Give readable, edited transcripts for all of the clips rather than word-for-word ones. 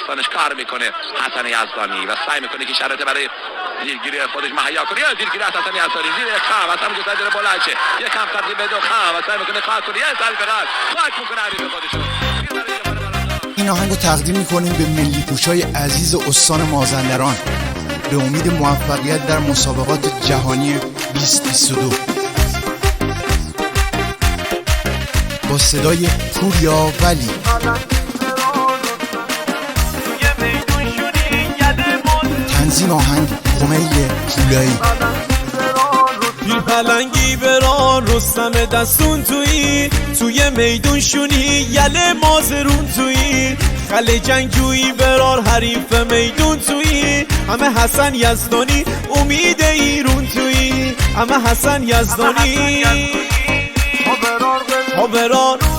داستانش کار میکنه حسن یزدانی و سعی میکنه که شرایط برای زیرگیری خودش مهیا کنه. یا زیرگیری از حسن یزدانی زیر خم از هم جسد داره بلند شه یک کم قدری به دو خم و سعی میکنه خواهد کنه یه سری فقط خواهد میکنه حریف خودشو. این آهنگ رو تقدیم میکنیم به ملی پوشای عزیز استان مازندران به امید موفقیت در مسابقات جهانی 2022. با صدای پوریا ولی. تنظیم آهنگ کمیل پولایی. پیر پلنگی بران رستم دستون توی میدون شونی یله مازرون توی خل جنگجویی برار حریف میدون توی همه حسن یزدانی امید ایرون توی همه حسن یزدانی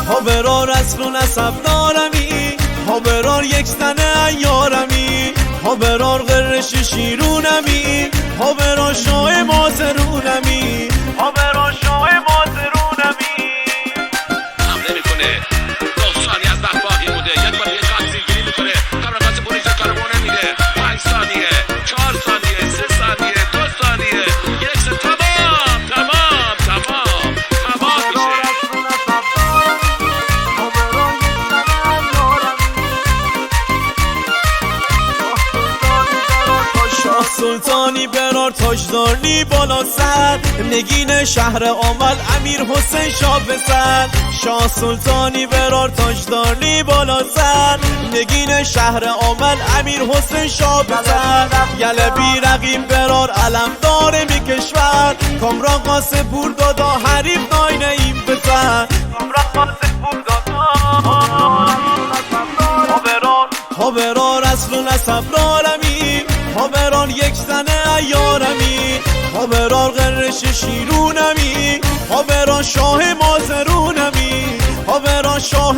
ها برار اصل و نسب دارمی ها برار یک زنه ایارمی ها برار غرش شیرونمی ها برار شاه مازرونمی ها برار شاه مازرونمی. حمله میکنه 9 ثانیه از وقت باقی مونده. یک بار یه شات زیرگیری میکنه کارمقاس پلیس کارمون نمیده. 5 ثانیه 4 ثانیه 3 ثانیه 2 ثانیه یک سه تمام سلطانی برار تاجدارنی بالا سر نگین شهر آمل امیر حسین شاه بسر شاه سلطانی برار تاجدارنی بالا سر نگین شهر آمل امیر حسین شاه بسر یله بی رقیب برار علم داره می کشور کامران قاسم پور دادا حریف ناینه این بسر کامران قاسم پور دادا ها برار اصل و نسب دارمی ها برار یک زنه ایارمی ها برار غرش شیرونمی ها برار شاه مازرونمی ها برار شاه